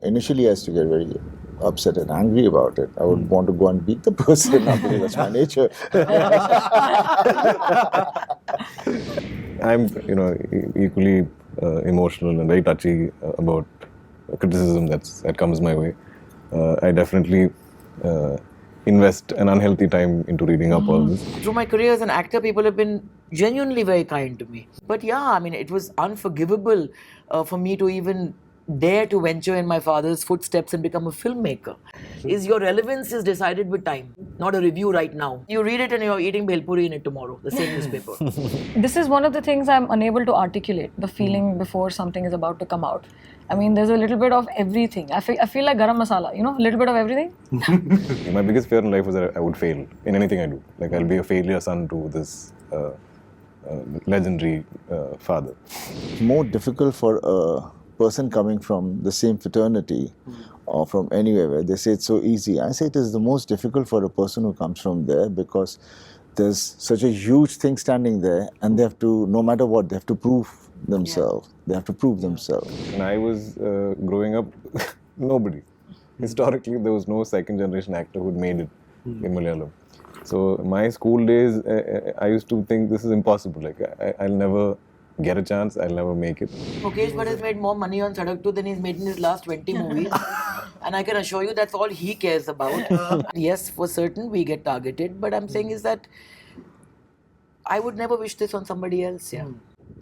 Initially, I used to get very upset and angry about it. I would want to go and beat the person. I mean, that's my nature. I'm, equally emotional and very touchy about criticism that comes my way. I definitely invest an unhealthy time into reading up all this. Through my career as an actor, people have been genuinely very kind to me. But yeah, I mean, it was unforgivable for me to even dare to venture in my father's footsteps and become a filmmaker. Is your relevance is decided with time, not a review right now. You read it and you're eating bhelpuri in it tomorrow, the same newspaper. This is one of the things I'm unable to articulate, the feeling before something is about to come out. I mean, there's a little bit of everything. I feel like garam masala, a little bit of everything. My biggest fear in life was that I would fail in anything I do. Like, I'll be a failure son to this legendary father. More difficult for a person coming from the same fraternity or from anywhere where they say it's so easy. I say it is the most difficult for a person who comes from there because there's such a huge thing standing there and they have to, no matter what, they have to prove themselves. Yeah. They have to prove themselves. When I was growing up, nobody. Historically, there was no second generation actor who'd made it in Malayalam. So my school days, I used to think this is impossible. Like, I'll never get a chance, I'll never make it. Mukesh Bhatt has made more money on Sadak 2 than he's made in his last 20 movies. And I can assure you that's all he cares about. Yes, for certain we get targeted, but I'm saying is that I would never wish this on somebody else. Yeah,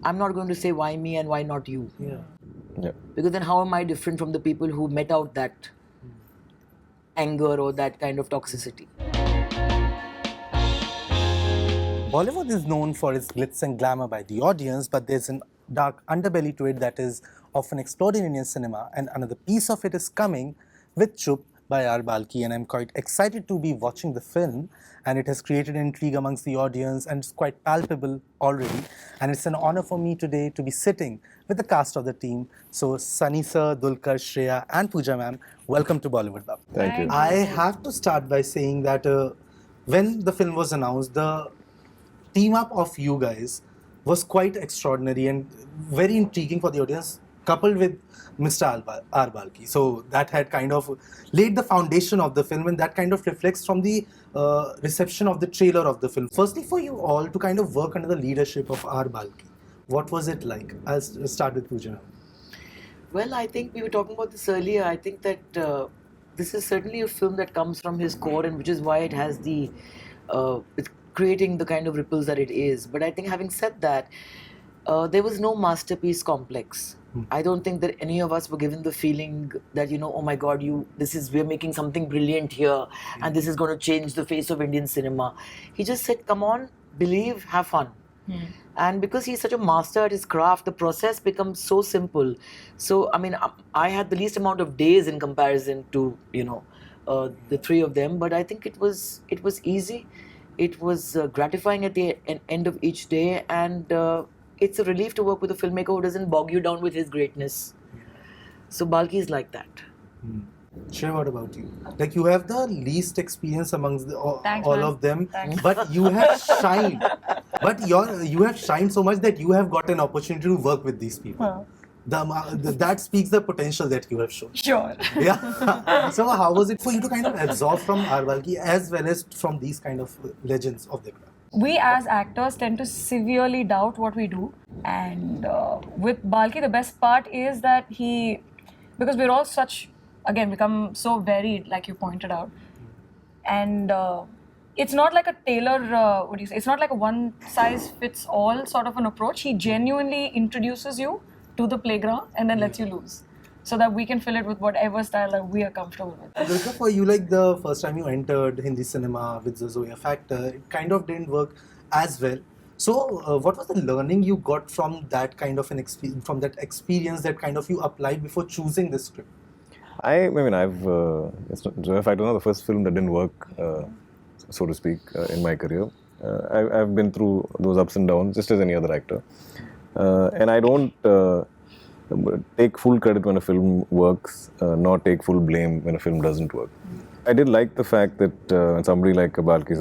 I'm not going to say why me and why not you. Yeah. Because then how am I different from the people who met out that anger or that kind of toxicity? Bollywood is known for its glitz and glamour by the audience, but there's a dark underbelly to it that is often explored in Indian cinema, and another piece of it is coming with Chup by R Balki, and I'm quite excited to be watching the film, and it has created intrigue amongst the audience and it's quite palpable already, and it's an honor for me today to be sitting with the cast of the team. So Sunny sir, Dulquer, Shreya and Pooja ma'am, welcome to Bollywood Bubble. Thank you. I have to start by saying that when the film was announced, the team up of you guys was quite extraordinary and very intriguing for the audience, coupled with Mr. R Balki. So that had kind of laid the foundation of the film, and that kind of reflects from the reception of the trailer of the film. Firstly, for you all to kind of work under the leadership of R Balki, what was it like? I'll start with Pooja. Well, I think we were talking about this earlier. I think that this is certainly a film that comes from his core, and which is why it has the it's creating the kind of ripples that it is. But I think having said that, there was no masterpiece complex. I don't think that any of us were given the feeling that, oh my God, we're making something brilliant here and this is going to change the face of Indian cinema. He just said, come on, believe, have fun. And because he's such a master at his craft, the process becomes so simple. So, I mean, I had the least amount of days in comparison to, the three of them, but I think it was easy. It was gratifying at the end of each day, and it's a relief to work with a filmmaker who doesn't bog you down with his greatness. So Balki is like that. Shreya, what about you? Like, you have the least experience amongst all of them, Thanks. but you have shined. But you have shined so much that you have got an opportunity to work with these people. That speaks the potential that you have shown. Sure. Yeah. So how was it for you to kind of absorb from R Balki as well as from these kind of legends of the craft? We as actors tend to severely doubt what we do, and with Balki the best part is that because we're all become so varied, like you pointed out, and it's not like a it's not like a one size fits all sort of an approach. He genuinely introduces you to the playground and then lets you loose, so that we can fill it with whatever style that we are comfortable with. Dulquer, for you, like the first time you entered Hindi cinema with the Zoya Factor, it kind of didn't work as well. So what was the learning you got from that kind of from that experience that kind of you applied before choosing this script? I mean, Zoya Factor was the first film that didn't work, so to speak, in my career. I've been through those ups and downs, just as any other actor. And I don't take full credit when a film works, nor take full blame when a film doesn't work. I did like the fact that somebody like Balki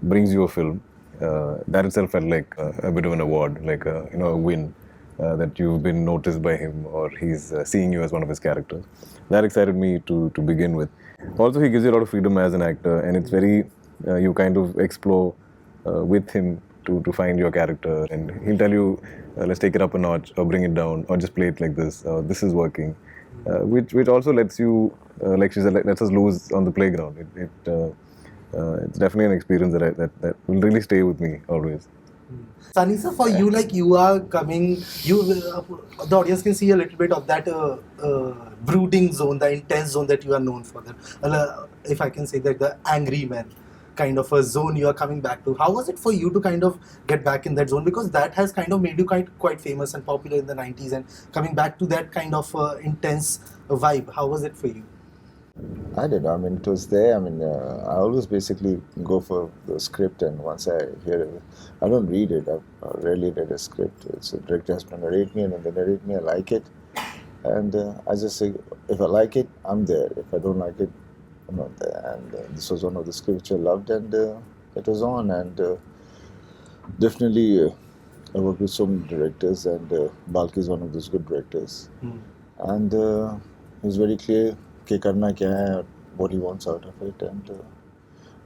brings you a film. That itself felt like a bit of an award, like a win. that you've been noticed by him or he's seeing you as one of his characters. That excited me to begin with. Also, he gives you a lot of freedom as an actor, and it's very, you kind of explore with him to find your character, and he'll tell you, let's take it up a notch, or bring it down, or just play it like this, or this is working, which also lets you, like she said, lets us lose on the playground. It's definitely an experience that will really stay with me always. Sunny sir, for you, like you are coming, the audience can see a little bit of that brooding zone, the intense zone that you are known for. If I can say that, the angry man kind of a zone you are coming back to. How was it for you to kind of get back in that zone? Because that has kind of made you quite famous and popular in the 90s, and coming back to that kind of intense vibe, how was it for you? I did. I mean, it was there. I mean, I always basically go for the script, and once I hear it, I don't read it. I rarely read a script. It's a director has to narrate me, and when they narrate me, I like it. And I just say, if I like it, I'm there. If I don't like it, I'm not there. And this was one of the scripts I loved, and it was on. And definitely, I worked with so many directors, and Balki is one of those good directors. And he was very clear. Karna kya hai, what he wants out of it, and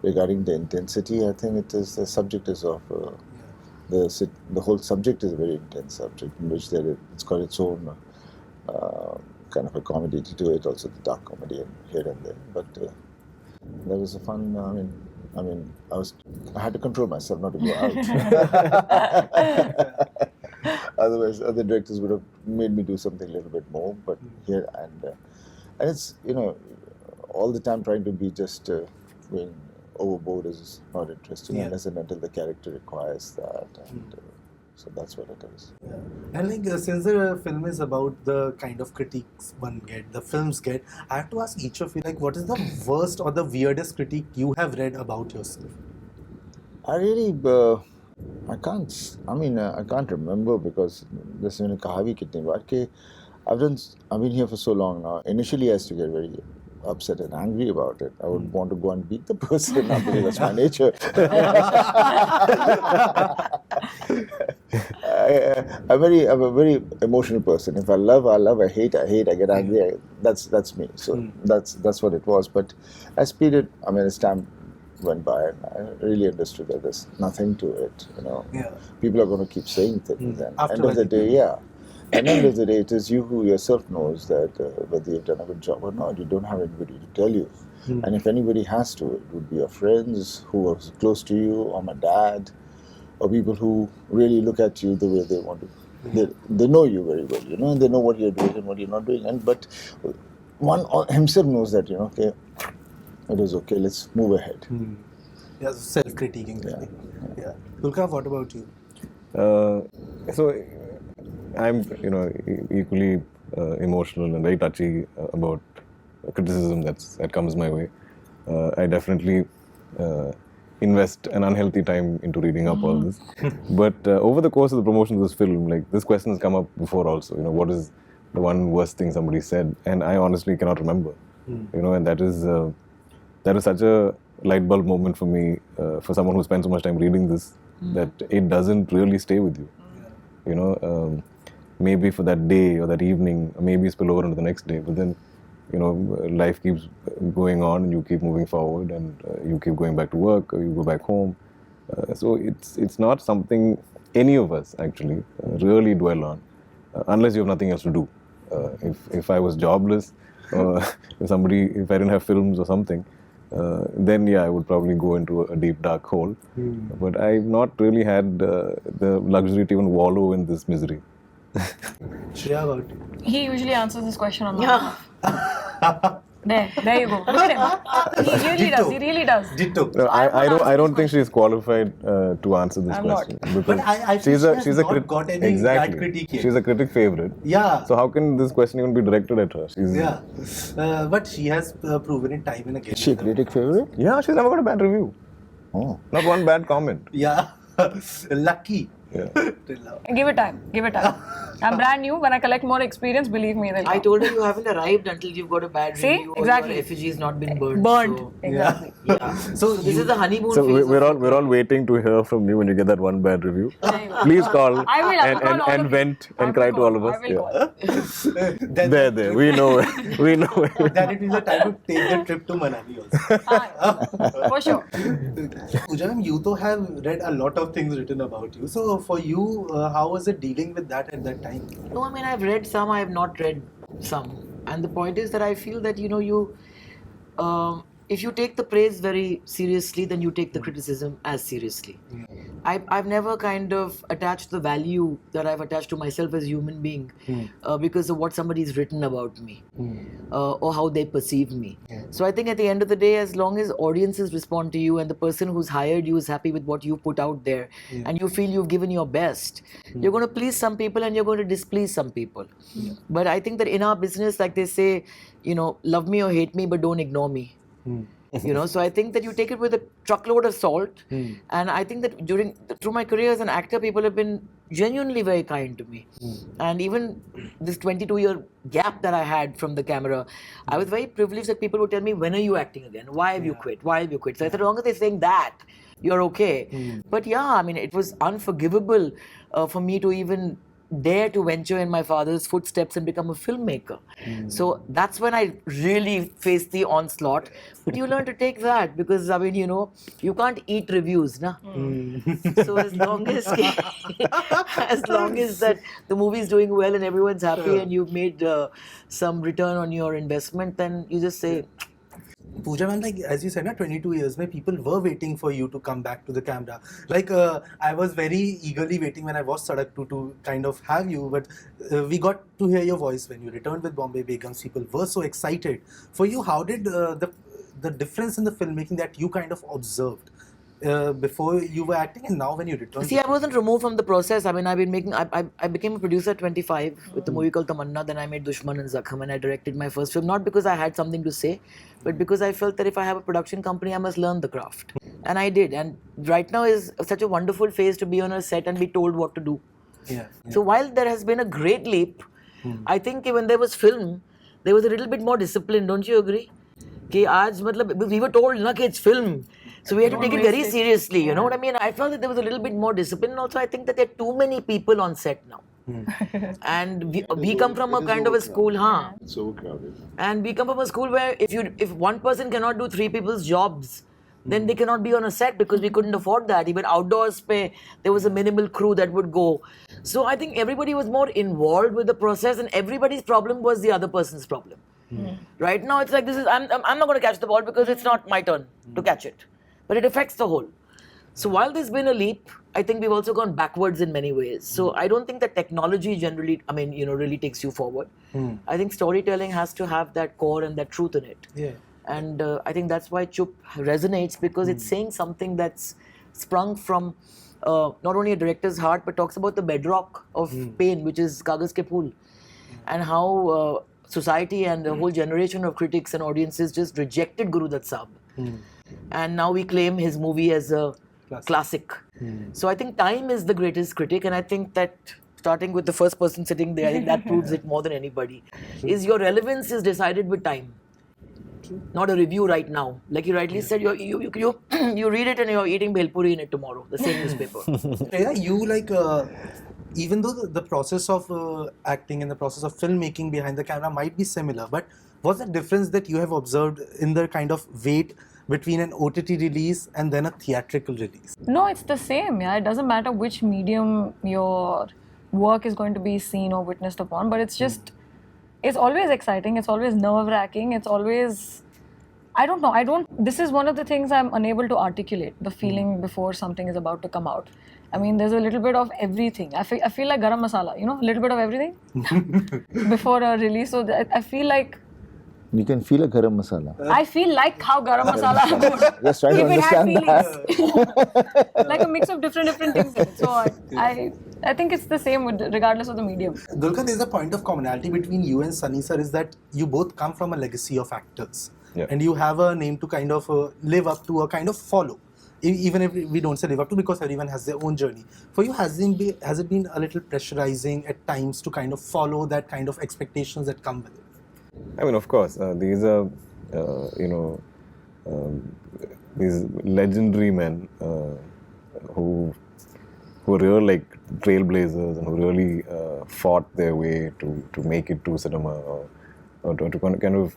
regarding the intensity, I think it is the subject is of the whole subject is a very intense subject in which it's got its own kind of a comedy to it, also the dark comedy and here and there. But that was a fun. I mean, I had to control myself not to go out. Otherwise, other directors would have made me do something a little bit more. But here and it's, all the time trying to be just going overboard is not interesting unless and until the character requires that. And so that's what it is. Yeah. And like since the film is about the kind of critiques the films get, I have to ask each of you, like, what is the worst or the weirdest critique you have read about yourself? I really, I can't remember because this is kahavi kitni baar ke I've been here for so long now. Initially, I used to get very upset and angry about it. I would want to go and beat the person because that's my nature. I'm a very emotional person. If I love, I love. I hate, I get angry. That's me. So that's what it was. But as time went by, and I really understood that there's nothing to it. People are going to keep saying things. And After end of the day, At the end of the day, it is you who yourself knows that whether you've done a good job or not. You don't have anybody to tell you. And if anybody has to, it would be your friends who are close to you, or my dad, or people who really look at you the way they want to. They know you very well, and they know what you're doing and what you're not doing. But one himself knows that, okay, it is okay, let's move ahead. Yeah, self-critiquing. Yeah. Dulquer, what about you? So I'm, equally emotional and very touchy about criticism that comes my way. I definitely invest an unhealthy time into reading up all this. But over the course of the promotion of this film, like, this question has come up before also. What is the one worst thing somebody said? And I honestly cannot remember. And that is such a light bulb moment for me, for someone who spends so much time reading this, that it doesn't really stay with you. Maybe for that day or that evening, maybe spill over into the next day, but then, life keeps going on and you keep moving forward and you keep going back to work or you go back home. So it's not something any of us actually really dwell on, unless you have nothing else to do. If I was jobless, if I didn't have films or something, then I would probably go into a deep dark hole. But I've not really had the luxury to even wallow in this misery. Shreya, about you? He usually answers this question on my behalf. There you go. Look at him. He really does. Ditto. No, I don't think she's qualified to answer this I'm not. question because But I feel she's not got any bad critique yet. She's a critic favorite. Yeah. So how can this question even be directed at her? But she has proven it time and again. Is she a critic favorite? Yeah, she's never got a bad review. Oh. Not one bad comment. Yeah. Lucky. Till now. Give it time. Give it time. I'm brand new. When I collect more experience, believe me, they'll I come. told her you haven't arrived until you've got a bad See? review or Exactly. your effigy has not been burned. Burnt. So, Exactly. yeah. So this is the honeymoon So phase. we're all waiting to hear from you when you get that one bad review. Please call I will. I will call all and of you. vent I and will cry to call. all of us. I will call. There. We know it. We know it. Then it is the time to take the trip to Manali also. For sure. Pooja ma'am, you though have read a lot of things written about you. So for you, how was it dealing with that at that time? No, I mean, I've read some, I have not read some. And the point is that I feel that, if you take the praise very seriously, then you take the criticism as seriously. I've never kind of attached the value that I've attached to myself as a human being because of what somebody's written about me or how they perceive me. So I think at the end of the day, as long as audiences respond to you and the person who's hired you is happy with what you put out there and you feel you've given your best, you're going to please some people and you're going to displease some people. But I think that in our business, like they say, love me or hate me, but don't ignore me. So I think that you take it with a truckload of salt, and I think that through my career as an actor, people have been genuinely very kind to me. And even this 22-year gap that I had from the camera, I was very privileged that people would tell me, when are you acting again? Why have you quit? Why have you quit? So I said, as long as they're saying that, you're okay. But yeah, I mean, it was unforgivable for me to even dare to venture in my father's footsteps and become a filmmaker. So that's when I really faced the onslaught. But you learn to take that because, I mean, you can't eat reviews, na? So as long as that the movie is doing well and everyone's happy and you've made some return on your investment, then you just say, Pooja ma'am, like as you said, 22 years, people were waiting for you to come back to the camera. Like I was very eagerly waiting when I was Sadak to kind of have you, but we got to hear your voice when you returned with Bombay Begums. People were so excited. For you, how did the difference in the filmmaking that you kind of observed before you were acting and now when you returned? See, I wasn't removed from the process. I mean, I became a producer at 25 with a movie called Tamanna. Then I made Dushman and Zakham and I directed my first film. Not because I had something to say, but because I felt that if I have a production company, I must learn the craft. And I did. And right now is such a wonderful phase to be on a set and be told what to do. So while there has been a great leap, I think when there was film, there was a little bit more discipline. Don't you agree? We were told that it's film. So we had to take it very seriously, you know what I mean? I felt that there was a little bit more discipline. And also, I think that there are too many people on set now. And we come from a kind of a school, It's so crowded. And we come from a school where if one person cannot do three people's jobs, then they cannot be on a set because we couldn't afford that. Even outdoors, there was a minimal crew that would go. So I think everybody was more involved with the process, and everybody's problem was the other person's problem. Right now, it's like I'm not going to catch the ball because it's not my turn to catch it. But it affects the whole. So while there's been a leap, I think we've also gone backwards in many ways. So I don't think that technology generally, really takes you forward. I think storytelling has to have that core and that truth in it. And I think that's why Chup resonates, because it's saying something that's sprung from not only a director's heart, but talks about the bedrock of pain, which is Kagaz Ke Phool, and how society and a whole generation of critics and audiences just rejected Guru Dutt Saab. And now we claim his movie as a classic. So I think time is the greatest critic, and I think that starting with the first person sitting there, I think that proves it more than anybody. Is your relevance is decided with time, not a review right now. Like you rightly said, you read it and you're eating bhelpuri in it tomorrow, the same newspaper. Yeah, you even though the process of acting and the process of filmmaking behind the camera might be similar, but what's the difference that you have observed in the kind of wait between an OTT release and then a theatrical release? No, it's the same. Yeah, it doesn't matter which medium your work is going to be seen or witnessed upon, but it's just, it's always exciting. It's always nerve-wracking. It's always, I don't know. This is one of the things I'm unable to articulate, the feeling before something is about to come out. I mean, there's a little bit of everything. I feel like garam masala, a little bit of everything before a release. So I feel like, You can feel a garam masala. I feel like how garam masala would. Just trying to if it had understand feelings. Like a mix of different things in it. So I think it's the same regardless of the medium. Dulquer, there's a point of commonality between you and Sunny sir is that you both come from a legacy of actors. Yeah. And you have a name to kind of live up to, a kind of follow. even if we don't say live up to, because everyone has their own journey. For you, has it been a little pressurizing at times to kind of follow that kind of expectations that come with it? I mean, of course, these are, these legendary men who are real like trailblazers and who really fought their way to make it to cinema or to kind of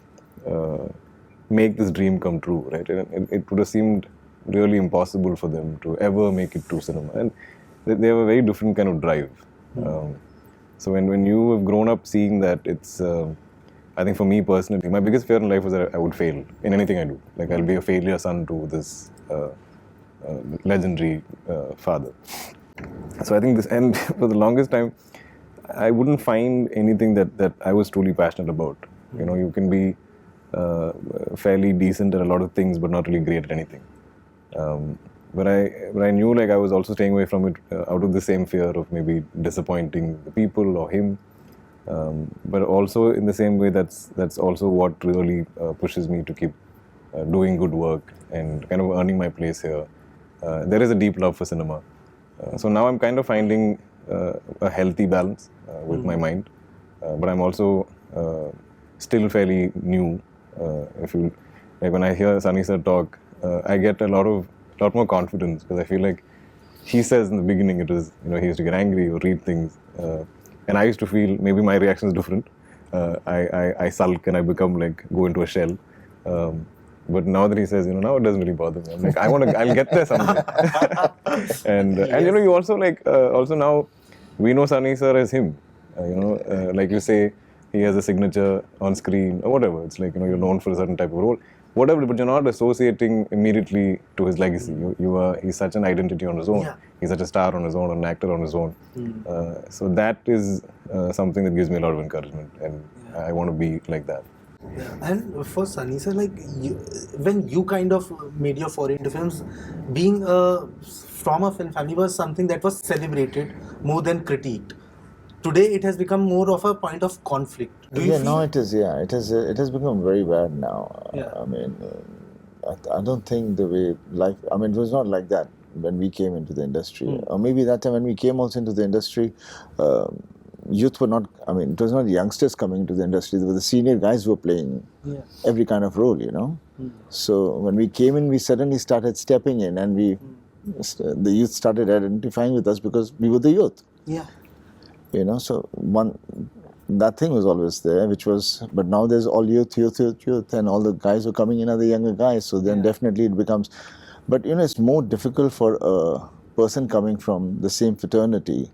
make this dream come true, right? And it would have seemed really impossible for them to ever make it to cinema, and they have a very different kind of drive. So when you have grown up seeing that, it's I think for me personally, my biggest fear in life was that I would fail in anything I do. Like I'll be a failure son to this legendary father. So I think this, and for the longest time, I wouldn't find anything that I was truly passionate about. You know, you can be fairly decent at a lot of things, but not really great at anything. But I knew like I was also staying away from it out of the same fear of maybe disappointing the people or him. But also in the same way, that's also what really pushes me to keep doing good work and kind of earning my place here. There is a deep love for cinema. So now I'm kind of finding a healthy balance with my mind, but I'm also still fairly new. If you like, when I hear Sunny sir talk, I get a lot more confidence, because I feel like he says in the beginning it was, you know, he used to get angry or read things, and I used to feel maybe my reaction is different. I sulk and I become like go into a shell. But now that he says, you know, now it doesn't really bother me. I'm like, I'll get there someday. and you know, you also like also now we know Sunny sir as him. Like you say, he has a signature on screen or whatever. It's like, you know, you're known for a certain type of role, whatever. But you're not associating immediately to his legacy. He's such an identity on his own. Yeah. He's such a star on his own, an actor on his own. So that is something that gives me a lot of encouragement, and I want to be like that. Yeah. And for Sunny sir, like when you kind of made your foray into films, being from a film family was something that was celebrated more than critiqued. Today it has become more of a point of conflict. Do you feel? No, it is. Yeah, it is. It has become very bad now. Yeah. I mean, I don't think the way life. I mean, it was not like that when we came into the industry, or maybe that time when we came also into the industry. Youth were not, I mean, it was not youngsters coming into the industry, there were the senior guys who were playing every kind of role, you know. So when we came in, we suddenly started stepping in, and the youth started identifying with us because we were the youth. Yeah. You know, so that thing was always there, but now there's all youth, and all the guys who are coming in are the younger guys, so then definitely it becomes, but you know, it's more difficult for a person coming from the same fraternity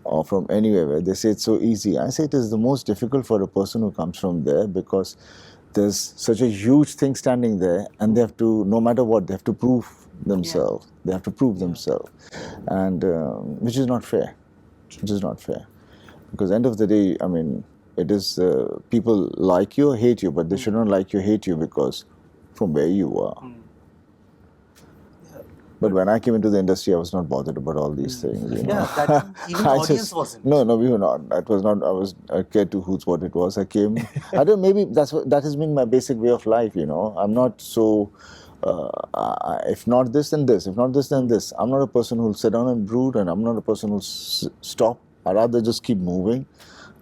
or from anywhere where they say it's so easy. I say it is the most difficult for a person who comes from there, because there's such a huge thing standing there, and they have to, no matter what, they have to prove themselves. They have to prove themselves, and which is not fair. Which is not fair, because end of the day, I mean, it is people like you or hate you, but they should not like you or hate you because from where you are. But when I came into the industry, I was not bothered about all these things. You know? Yeah, that even the audience wasn't. No, we were not. That was not. I cared to who's what it was. I came. I don't. Maybe that has been my basic way of life. You know, I'm not so. If not this, then this. If not this, then this. I'm not a person who'll sit down and brood, and I'm not a person who'll stop. I'd rather just keep moving,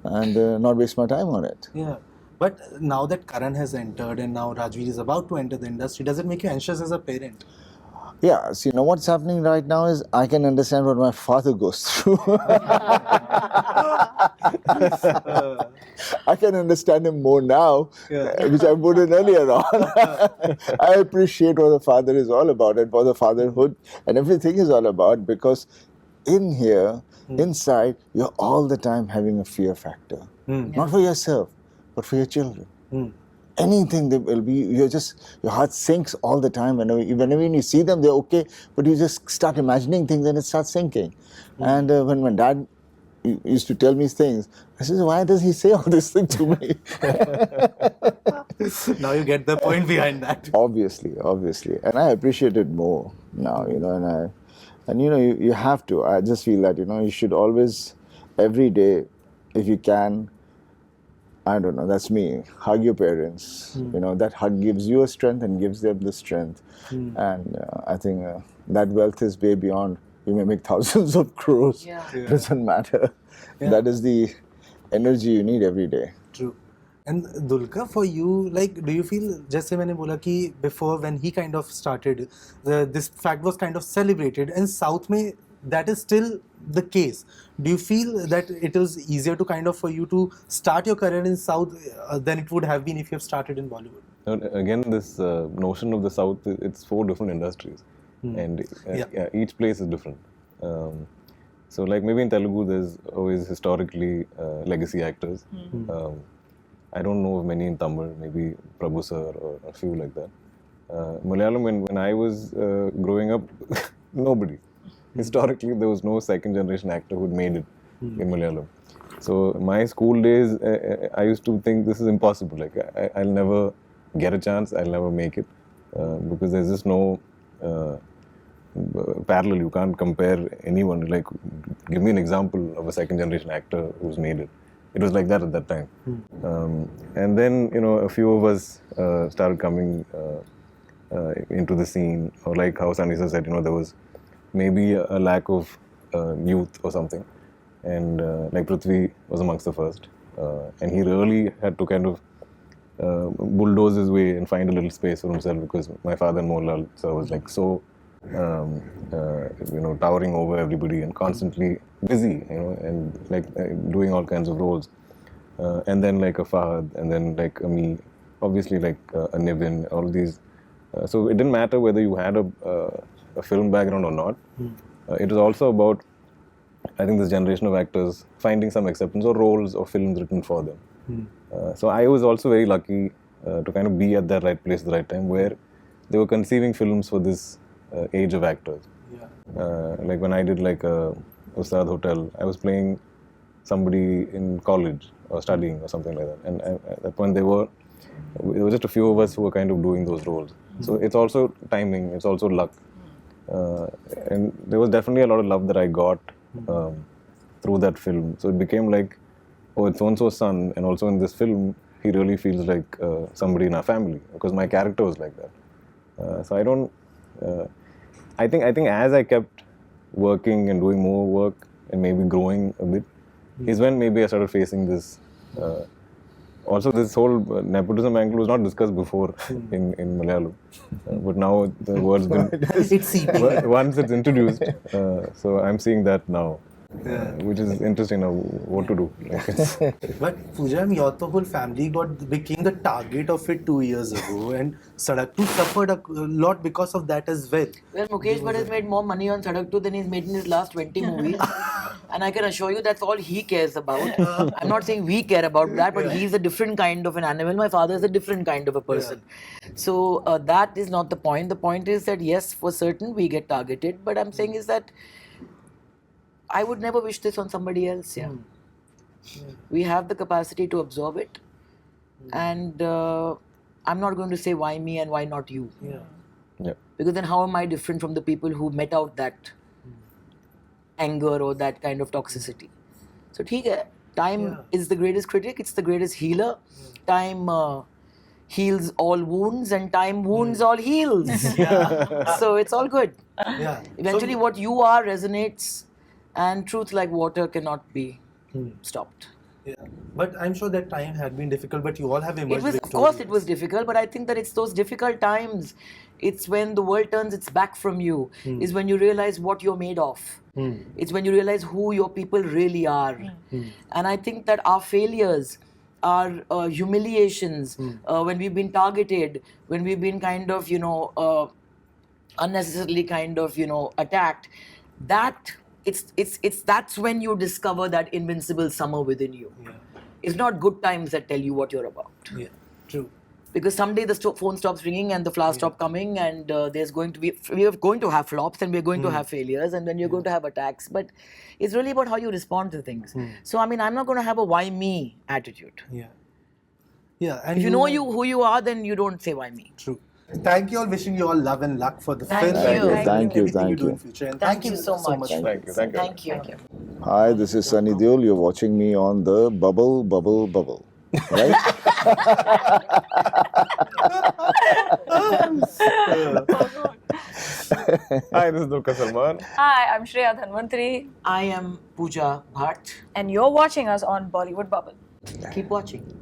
and not waste my time on it. Yeah. But now that Karan has entered and now Rajveer is about to enter the industry, does it make you anxious as a parent? Yeah, so you know what's happening right now is I can understand what my father goes through. I can understand him more now, which I wouldn't earlier on. I appreciate what the father is all about and what the fatherhood and everything is all about, because in here, inside, you're all the time having a fear factor. Not for yourself, but for your children. Anything that will be, your heart sinks all the time. Whenever you see them, they're okay, but you just start imagining things and it starts sinking. And when my dad used to tell me things, I said, why does he say all this thing to me? Now you get the point behind that. Obviously. And I appreciate it more now, you know, and you know, you have to. I just feel that, you know, you should always, every day, if you can, I don't know, that's me. Hug your parents. You know, that hug gives you a strength and gives them the strength. And I think That wealth is way beyond. You may make thousands of crores. Yeah. Doesn't matter. That is the energy you need every day. True. And Dulquer, for you, like, do you feel, जैसे मैंने बोला कि before when he kind of started, this fact was kind of celebrated, and South में that is still the case. Do you feel that it was easier to kind of for you to start your career in South than it would have been if you have started in Bollywood? Again, this notion of the South, it's 4 different industries, and each place is different. So, like maybe in Telugu, there's always historically legacy actors. I don't know of many in Tamil, maybe Prabhu sir or a few like that. Malayalam, when I was growing up, nobody. Historically, there was no second generation actor who'd made it in Malayalam. So my school days, I used to think this is impossible. Like I'll never get a chance, I'll never make it, because there's just no parallel. You can't compare anyone. Like, give me an example of a second generation actor who's made it. It was like that at that time. And then, a few of us started coming into the scene, or like how Sanisa said, there was maybe a lack of youth or something. And like Prithvi was amongst the first. And he really had to kind of bulldoze his way and find a little space for himself, because my father and Mohanlal sir was like so, towering over everybody and constantly busy, and like doing all kinds of roles. And then like a Fahad, and then like a me, obviously like a Nivin, all these. So it didn't matter whether you had a film background or not. It was also about, I think, this generation of actors finding some acceptance or roles or films written for them. So I was also very lucky to kind of be at that right place at the right time, where they were conceiving films for this age of actors. Like when I did like Ustad Hotel, I was playing somebody in college or studying or something like that. And at that point there were just a few of us who were kind of doing those roles. So it's also timing, it's also luck. And there was definitely a lot of love that I got through that film. So it became like, oh, it's so-and-so's son, and also in this film, he really feels like somebody in our family, because my character was like that. So I don't, I think as I kept working and doing more work and maybe growing a bit, is when maybe I started facing this. Also, this whole nepotism angle was not discussed before in Malayalam, but now the word's been once it's introduced. So I'm seeing that now, which is interesting now what to do. But Pooja, your whole family became the target of it 2 years ago, and Sadak 2 suffered a lot because of that as well. Well, Mukesh Bhatt has made more money on Sadak 2 than he's made in his last 20 movies. And I can assure you that's all he cares about. I'm not saying we care about that, but he's a different kind of an animal. My father is a different kind of a person. So that is not the point. The point is that yes, for certain we get targeted, but I'm saying is that I would never wish this on somebody else. We have the capacity to absorb it, and I'm not going to say why me and why not you. Because then how am I different from the people who met out that anger or that kind of toxicity? So time is the greatest critic, it's the greatest healer. Time heals all wounds, and time wounds all heals. So it's all good. Eventually what you are resonates, and truth like water cannot be stopped. But I'm sure that time had been difficult, but you all have emerged victorious. Of course it was difficult, but I think that it's those difficult times, it's when the world turns its back from you, is when you realize what you're made of. It's when you realize who your people really are. And I think that our failures, our humiliations, when we've been targeted, when we've been kind of, unnecessarily kind of, attacked, that's when you discover that invincible summer within you. It's not good times that tell you what you're about. True. Because someday the phone stops ringing and the flowers stop coming, and we are going to have flops, and we're going to have failures, and then you're going to have attacks. But it's really about how you respond to things. So I mean, I'm not going to have a why me attitude. And if you know who you are, then you don't say why me. True. Thank you all. Wishing you all love and luck for the film. Thank you. Everything you do in future. And Thank you so much. Thank you. Hi, this is Sunny Deol. You're watching me on the Bubble, right? Hi, this is Dulquer Salmaan. Hi, I'm Shreya Dhanwanthary, I am Pooja Bhatt. and you're watching us on Bollywood Bubble. Keep watching.